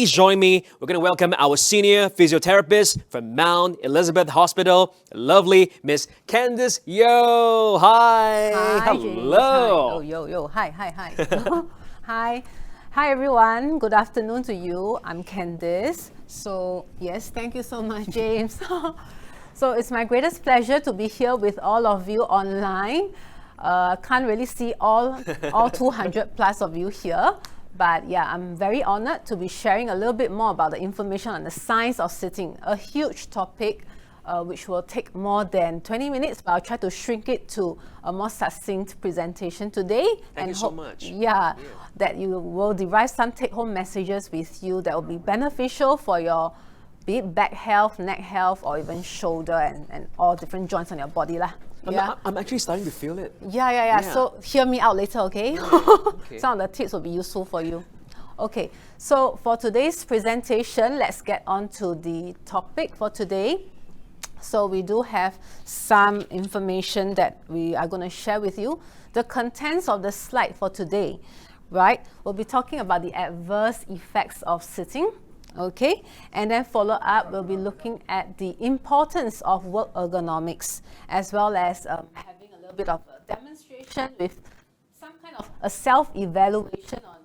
please join me. We're going to welcome our senior physiotherapist from Mount Elizabeth Hospital, the lovely Ms Candice Yeo. Hi. Hi, Hello. James. Hi. Oh, yo. Hi. Hi. Hi, everyone. Good afternoon to you. I'm Candice. So, yes, thank you so much, James. So, it's my greatest pleasure to be here with all of you online. Can't really see all 200 plus of you here. But yeah, I'm very honored to be sharing a little bit more about the information on the science of sitting, a huge topic which will take more than 20 minutes, but I'll try to shrink it to a more succinct presentation today. Thank you so much. Yeah, that you will derive some take-home messages with you that will be beneficial for your be it back health, neck health, or even shoulder and all different joints on your body lah. Yeah. I'm actually starting to feel it. Yeah. So hear me out later, okay? Okay. Some of the tips will be useful for you. Okay, so for today's presentation, let's get on to the topic for today. So we do have some information that we are going to share with you. The contents of the slide for today, right? We'll be talking about the adverse effects of sitting. Okay, and then follow up, we'll be looking at the importance of work ergonomics, as well as having a little bit of a demonstration with some kind of a self-evaluation on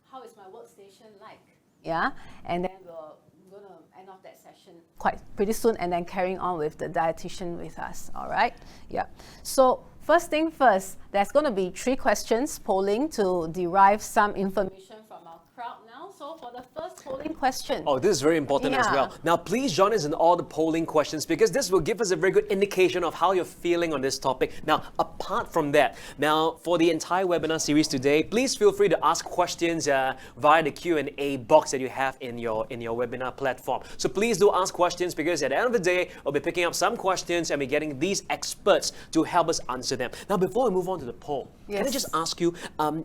how is my workstation like, yeah? And then we're going to end off that session quite pretty soon and then carrying on with the dietitian with us, all right? Yeah, so first thing first, there's going to be 3 questions polling to derive some information from our crowd now. So for the first polling question. Oh, this is very important as well. Now, please join us in all the polling questions because this will give us a very good indication of how you're feeling on this topic. Now, apart from that, now for the entire webinar series today, please feel free to ask questions via the Q&A box that you have in your webinar platform. So please do ask questions because at the end of the day, we'll be picking up some questions and we're getting these experts to help us answer them. Now, before we move on to the poll, can I just ask you,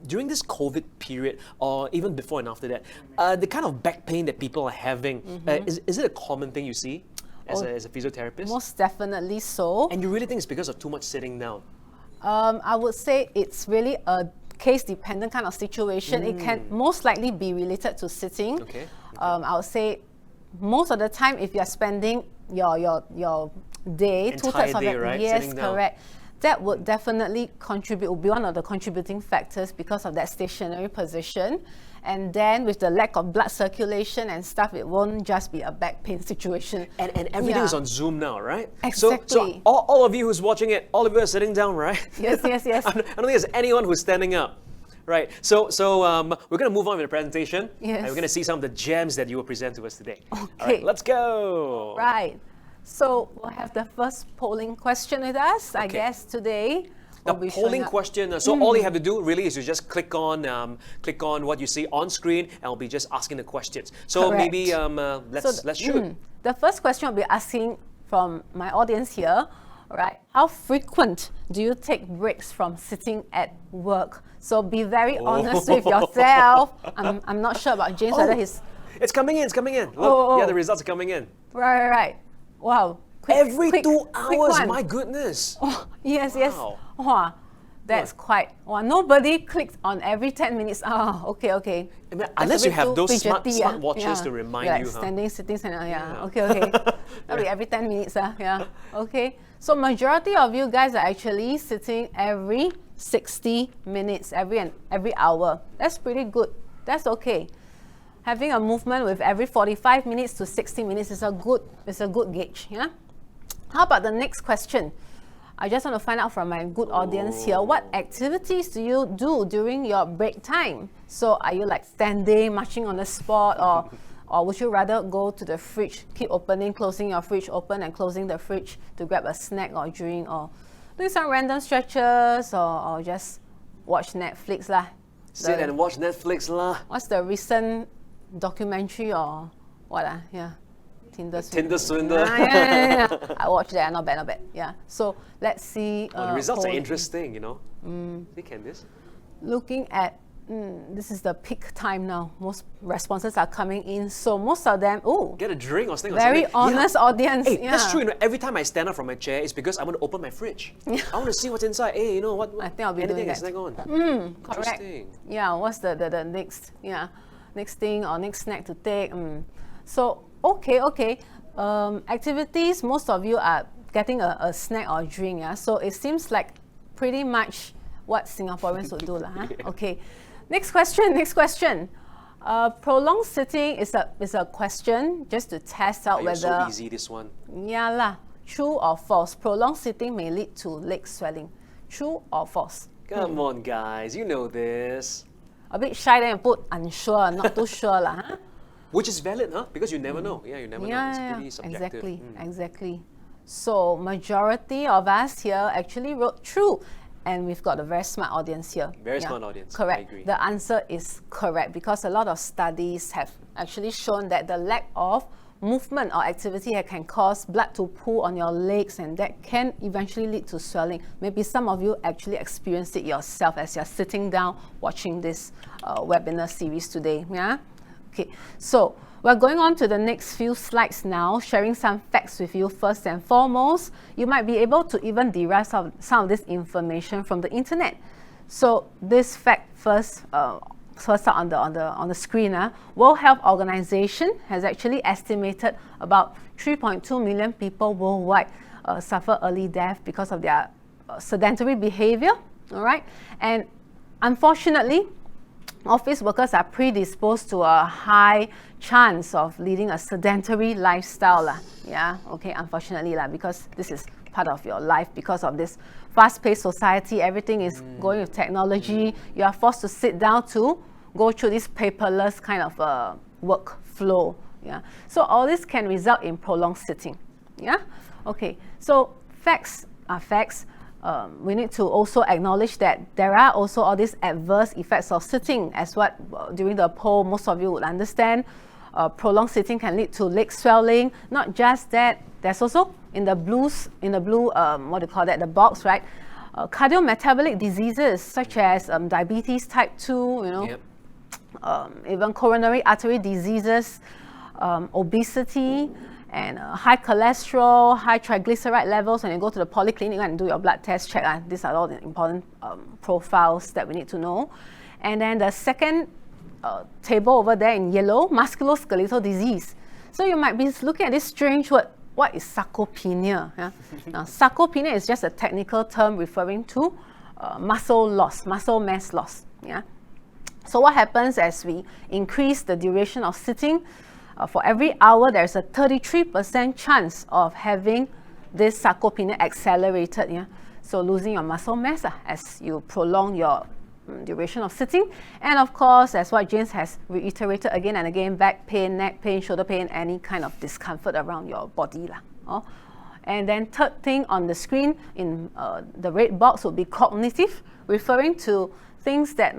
during this COVID period or even before and after that, the kind of back pain that people are having, is it a common thing you see as a physiotherapist? Most definitely so. And you really think it's because of too much sitting down? I would say it's really a case-dependent kind of situation. It can most likely be related to sitting. Okay. I would say most of the time, if you're spending your day, Entire 2/3 of day, it, right? yes, Sitting down. correct. That would definitely contribute, will be one of the contributing factors because of that stationary position. And then with the lack of blood circulation and stuff, it won't just be a back pain situation. And everything is on Zoom now, right? Exactly. So all of you who's watching it, all of you are sitting down, right? Yes. I don't think there's anyone who's standing up. Right, so we're going to move on with the presentation. Yes. And we're going to see some of the gems that you will present to us today. Okay. All right, let's go. Right. So we'll have the first polling question with us, I guess, today. The We'll be polling showing up. question, so all you have to do really is to just click on what you see on screen and I'll be just asking the questions. So Correct. maybe let's shoot. The first question I'll be asking from my audience here, right? How frequent do you take breaks from sitting at work? So be very honest with yourself. I'm not sure about James whether he's... It's coming in. Look, yeah, the results are coming in. Right. Wow. Every quick 2 hours, one. my goodness. Oh, yes. Wow. Wow. That's quite... Wow, nobody clicked on every 10 minutes. Oh, okay. I mean, unless you have those smart watches to remind you. Standing, sitting, yeah. Okay. That'll be every 10 minutes. Yeah. Okay. So majority of you guys are actually sitting every 60 minutes, every hour. That's pretty good. That's okay. Having a movement with every 45 minutes to 60 minutes is a good gauge. Yeah. How about the next question? I just want to find out from my good audience here, what activities do you do during your break time? So are you like standing, marching on the spot, or would you rather go to the fridge, keep opening, closing your fridge, open and closing the fridge to grab a snack or drink, or do some random stretches, or just watch Netflix lah? Sit and watch Netflix lah. What's the recent documentary or what? Yeah. Tinder Swindler. Yeah. I watched that. Not bad. Yeah. So let's see. The results are interesting, you know. See, Candice? Looking at this is the peak time now. Most responses are coming in. So most of them, get a drink or something. Very honest audience. Hey, that's true. You know, every time I stand up from my chair, it's because I want to open my fridge. I want to see what's inside. Hey, you know what? I think I'll be anything doing snack on. Correct. Yeah. What's the next? Yeah. next thing or next snack to take. So, okay. Activities, most of you are getting a snack or a drink. Yeah? So it seems like pretty much what Singaporeans would do. Okay. Next question. Prolonged sitting is a question just to test out whether... so easy, this one. Yeah lah. True or false? Prolonged sitting may lead to leg swelling. True or false? Come on, guys. You know this. A bit shy, then you put unsure, not too sure lah. Huh? Which is valid, huh? Because you never know. Yeah, you never know. It's pretty subjective. Exactly. So majority of us here actually wrote true. And we've got a very smart audience here. Very smart audience. Correct. I agree. The answer is correct because a lot of studies have actually shown that the lack of movement or activity can cause blood to pool on your legs, and that can eventually lead to swelling. Maybe some of you actually experienced it yourself as you're sitting down watching this webinar series today. Yeah. Okay. So we're going on to the next few slides now, sharing some facts with you first and foremost. You might be able to even derive some of this information from the internet. So this fact first out on the screen. World Health Organization has actually estimated about 3.2 million people worldwide suffer early death because of their sedentary behavior. All right, and unfortunately, office workers are predisposed to a high chance of leading a sedentary lifestyle. Yeah, okay, unfortunately, because this is part of your life because of this fast-paced society. Everything is going with technology. You are forced to sit down to go through this paperless kind of workflow. Yeah, so all this can result in prolonged sitting. Yeah, okay, so facts are facts. We need to also acknowledge that there are also all these adverse effects of sitting, as what during the poll most of you would understand. Prolonged sitting can lead to leg swelling. Not just that, there's also in the blue what do you call that, the box, right? Cardiometabolic diseases such as diabetes type 2, even coronary artery diseases, obesity, and high cholesterol, high triglyceride levels. When you go to the polyclinic and do your blood test check, these are all the important profiles that we need to know. And then the second table over there in yellow, musculoskeletal disease. So you might be looking at this strange word. What is sarcopenia? Yeah? Now, sarcopenia is just a technical term referring to muscle loss, muscle mass loss. Yeah. So what happens as we increase the duration of sitting? For every hour, there's a 33% chance of having this sarcopenia accelerated. Yeah? So losing your muscle mass as you prolong your duration of sitting. And of course, as what James has reiterated again and again, back pain, neck pain, shoulder pain, any kind of discomfort around your body. And then third thing on the screen in the red box would be cognitive, referring to things that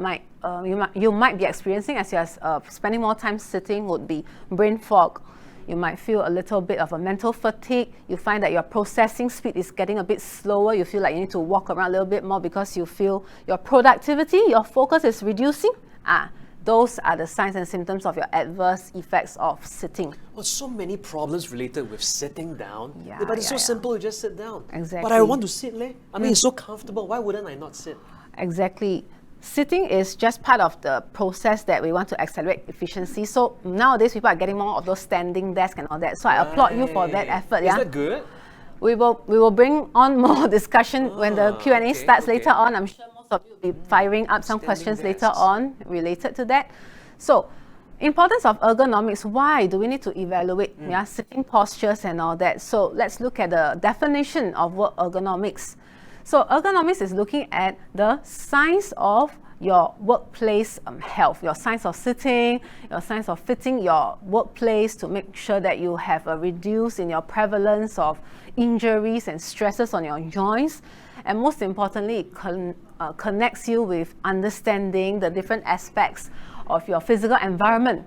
you might be experiencing as you're spending more time sitting would be brain fog. You might feel a little bit of a mental fatigue. You find that your processing speed is getting a bit slower. You feel like you need to walk around a little bit more because you feel your productivity, your focus is reducing. Those are the signs and symptoms of your adverse effects of sitting. Well, so many problems related with sitting down. Yeah, but it's so simple to just sit down. Exactly. But I want to sit, leh. I mean, it's so comfortable. Why wouldn't I not sit? Exactly. Sitting is just part of the process that we want to accelerate efficiency. So nowadays people are getting more of those standing desks and all that. So I applaud you for that effort. Is that good? We will bring on more discussion when the Q&A starts later on. I'm sure most of you will be firing up some questions later on related to that. So, importance of ergonomics. Why do we need to evaluate sitting postures and all that? So let's look at the definition of what ergonomics. So ergonomics is looking at the science of your workplace health, your science of sitting, your science of fitting your workplace to make sure that you have a reduce in your prevalence of injuries and stresses on your joints. And most importantly, it connects you with understanding the different aspects of your physical environment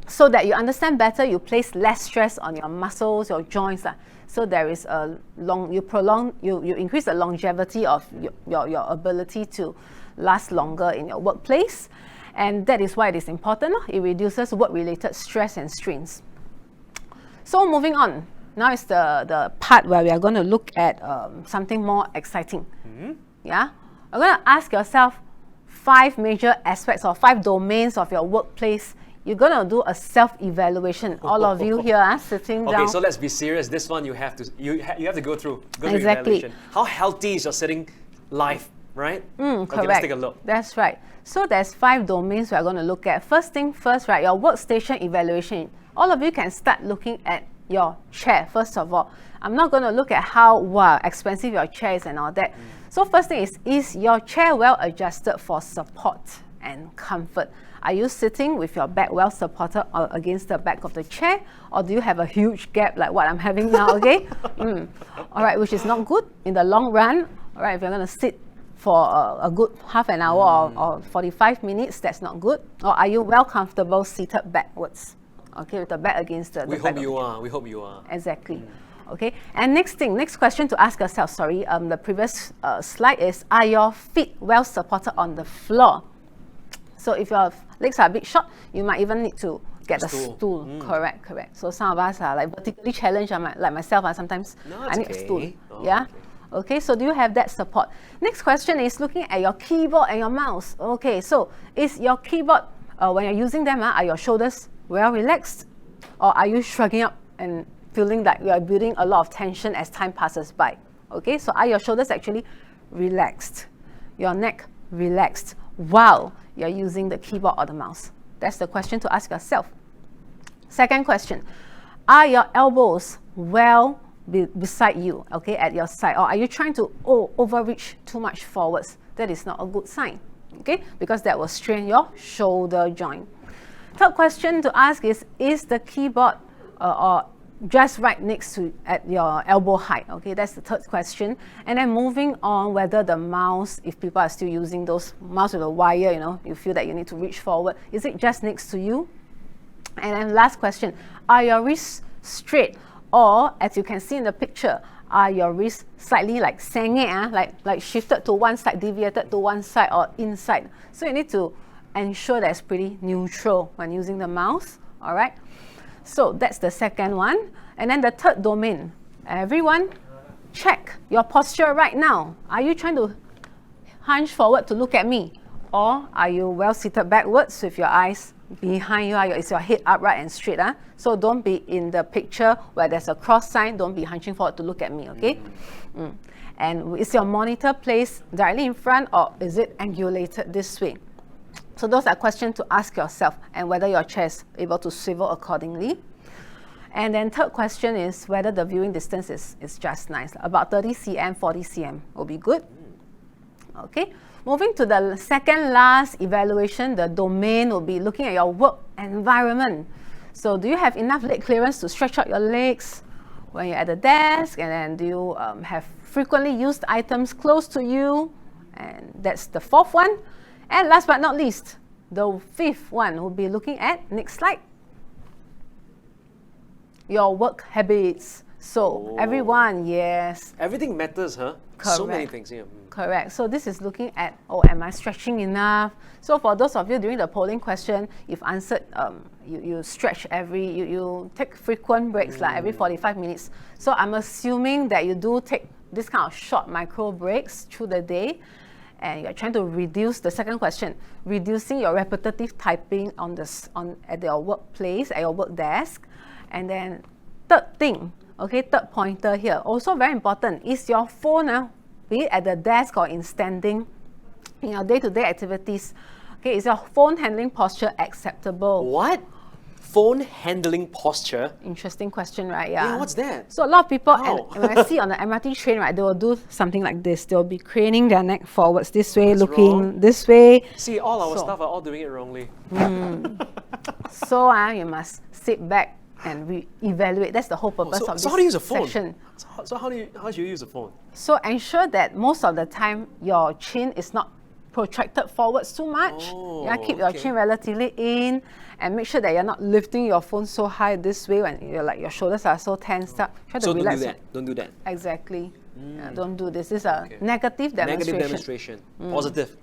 so that you understand better, you place less stress on your muscles, your joints. So there is you increase the longevity of your ability to last longer in your workplace. And that is why it is important. It reduces work-related stress and strains. So moving on, now is the part where we are going to look at something more exciting. Yeah, I'm going to ask yourself 5 major aspects or 5 domains of your workplace you're gonna do a self-evaluation. All of you here sitting down. Okay, so let's be serious. This one you have to go through. Exactly. Evaluation. How healthy is your sitting life, right? Correct. Okay, let's take a look. That's right. So there's 5 domains we're going to look at. First thing first, right, your workstation evaluation. All of you can start looking at your chair, first of all. I'm not going to look at how expensive your chair is and all that. So first thing is your chair well adjusted for support and comfort? Are you sitting with your back well supported against the back of the chair, or do you have a huge gap like what I'm having now, okay? All right, which is not good in the long run. All right, if you're going to sit for a good half an hour or 45 minutes, that's not good. Or are you well comfortable seated backwards? Okay, with the back against the We back hope you are. We hope you are. Exactly. Okay, and next question to ask yourself, the previous slide is, are your feet well supported on the floor? So if your legs are a bit short, you might even need to get a stool. Correct. So some of us are like vertically challenged, like myself, sometimes I need a stool. Yeah. Okay, so do you have that support? Next question is looking at your keyboard and your mouse. Okay, so is your keyboard, when you're using them, are your shoulders well relaxed? Or are you shrugging up and feeling like you are building a lot of tension as time passes by? Okay, so are your shoulders actually relaxed? Your neck relaxed while you're using the keyboard or the mouse? That's the question to ask yourself. Second question, are your elbows well beside you, okay, at your side, or are you trying to overreach too much forwards? That is not a good sign, okay, because that will strain your shoulder joint. Third question to ask is the keyboard or just right next to at your elbow height? Okay, that's the third question. And then moving on, whether the mouse, if people are still using those mouse with a wire, you feel that you need to reach forward, is it just next to you? And then last question, are your wrists straight? Or, as you can see in the picture, are your wrists slightly like senge, like shifted to one side, deviated to one side, or inside? So you need to ensure that it's pretty neutral when using the mouse. All right. So that's the second one. And then the third domain. Everyone, check your posture right now. Are you trying to hunch forward to look at me, or are you well seated backwards with your eyes behind you? Is your head upright and straight? So don't be in the picture where there's a cross sign. Don't be hunching forward to look at me, okay? And is your monitor placed directly in front, or is it angulated this way? So those are questions to ask yourself, and whether your chair is able to swivel accordingly. And then third question is whether the viewing distance is just nice. About 30 cm, 40 cm will be good. Okay. Moving to the second last evaluation, the domain will be looking at your work environment. So do you have enough leg clearance to stretch out your legs when you're at the desk? And then do you have frequently used items close to you? And that's the fourth one. And last but not least, the fifth one will be looking at, next slide, your work habits. So everyone, yes. Everything matters, huh? Correct. So many things, yeah. Correct. So this is looking at, am I stretching enough? So for those of you during the polling question, you've answered, you stretch you take frequent breaks, like every 45 minutes. So I'm assuming that you do take this kind of short micro breaks through the day, and you're trying to reduce, the second question, reducing your repetitive typing at your workplace, at your work desk. And then third thing, okay, third pointer here, also very important, is your phone, be it at the desk or in standing, in your day-to-day activities, okay, is your phone handling posture acceptable? What? Phone handling posture? Interesting question, right? Yeah. Yeah, what's that? So a lot of people, How? and when I see on the MRT train, right, they will do something like this. They'll be craning their neck forwards this way, What's looking wrong? this way. See, all our So- staff are all doing it wrongly. So you must sit back and evaluate. That's the whole purpose of this So how do you use a phone? session. So how do you use a phone? So ensure that most of the time your chin is not protracted forwards too much. Oh, Yeah, keep your okay. chin relatively in, and make sure that you're not lifting your phone so high this way when your shoulders are so tensed up. Try to So don't relax. do that. Don't do that. Exactly. Yeah, don't do this. This is a negative demonstration. Negative demonstration. Positive.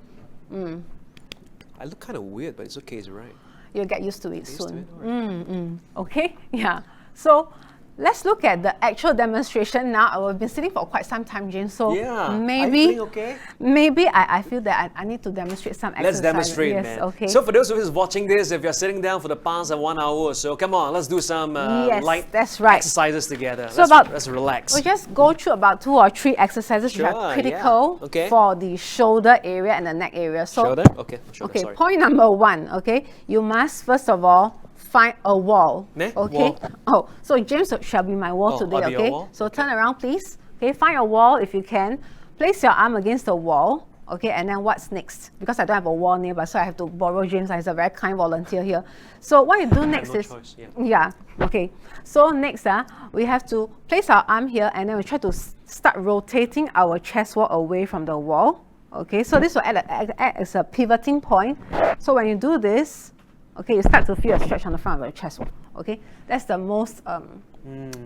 I look kind of weird, but it's okay. It's right. You'll get used to it Used to soon. it, alright. Okay? Yeah. So let's look at the actual demonstration now. I've been sitting for quite some time, James. So Yeah. maybe, Are you feeling okay? maybe I feel that I need to demonstrate some exercise. Let's demonstrate, yes, man. Okay. So for those of us watching this, if you're sitting down for the past 1 hour or so, come on, let's do some Yes, light that's right. exercises together. So Let's relax. We'll just go through about 2 or 3 exercises which Sure, are yeah. critical Okay. for the shoulder area and the neck area. So, Shoulder? Okay, shoulder, okay, sorry. point number 1, okay, you must first of all find a wall. Ne? Okay. Wall. Oh, so James shall be my wall Oh, today, I'll be your okay? wall? So Okay. turn around, please. Okay, find a wall if you can. Place your arm against the wall. Okay, and then what's next? Because I don't have a wall nearby, so I have to borrow James. He's a very kind volunteer here. So what you do next no is, choice, yeah. yeah, okay. So next, we have to place our arm here, and then we try to start rotating our chest wall away from the wall. Okay, so this will act as a pivoting point. So when you do this, okay, you start to feel a stretch on the front of your chest wall. Okay, that's the most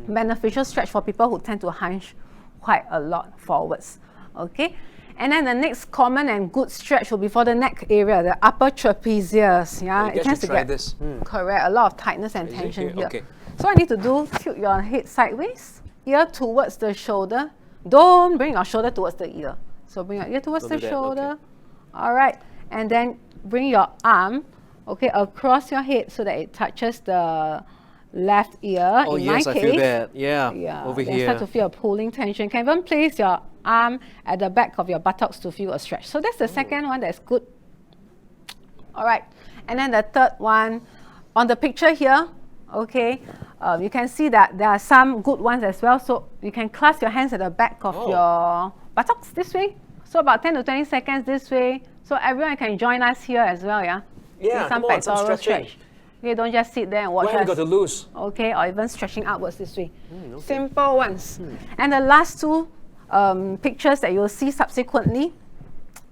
beneficial stretch for people who tend to hunch quite a lot forwards. Okay, and then the next common and good stretch will be for the neck area, the upper trapezius. Yeah, You guys tends should to try get this. correct, a lot of tightness and Is it tension here? here. Okay. So what I need to do, tilt your head sideways, ear towards the shoulder. Don't bring your shoulder towards the ear. So bring your ear towards Don't the do that, shoulder. okay. All right, and then bring your arm, okay, across your head so that it touches the left ear. Oh In yes, my I case, feel that. Yeah, yeah, over then here. start to feel a pulling tension. You can even place your arm at the back of your buttocks to feel a stretch. So that's the second one that's good. All right, and then the third one, on the picture here, okay, you can see that there are some good ones as well. So you can clasp your hands at the back of your buttocks this way. So about 10 to 20 seconds this way. So everyone can join us here as well, yeah? Yeah, Do some come on, some pectoral stretching. stretch. Okay, don't just sit there and watch What have us. we got to lose? Okay, or even stretching upwards this way. Okay. Simple ones. And the last 2 pictures that you'll see subsequently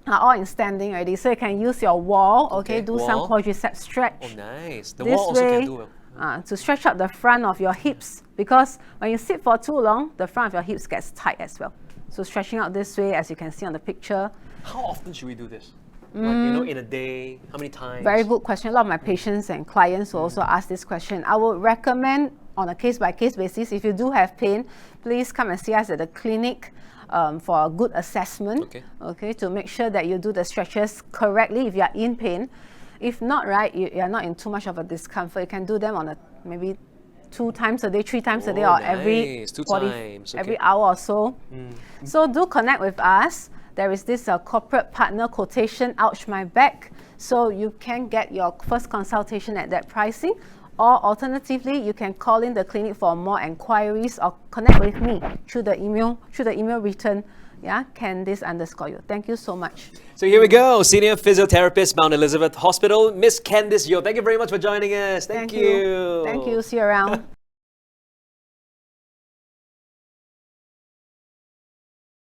are all in standing already. So you can use your wall, okay, do some wall. quadricep stretch. Oh, nice. The This wall also way, can do it. to stretch out the front of your hips, because when you sit for too long, the front of your hips gets tight as well. So stretching out this way, as you can see on the picture. How often should we do this? Like, you know, in a day, how many times? Very good question. A lot of my patients and clients will also ask this question. I would recommend on a case-by-case basis, if you do have pain, please come and see us at the clinic for a good assessment, okay, to make sure that you do the stretches correctly if you are in pain. If not, right, you are not in too much of a discomfort, you can do them on maybe 2 times a day, 3 times a day, or every 2 times. every hour or so. So do connect with us. There is this corporate partner quotation, ouch my back. So you can get your first consultation at that pricing. Or alternatively, you can call in the clinic for more enquiries or connect with me through the email written. Yeah, Candice _ Thank you so much. So here we go. Senior physiotherapist, Mount Elizabeth Hospital, Ms Candice Yeo. Thank you very much for joining us. Thank you. Thank you. See you around.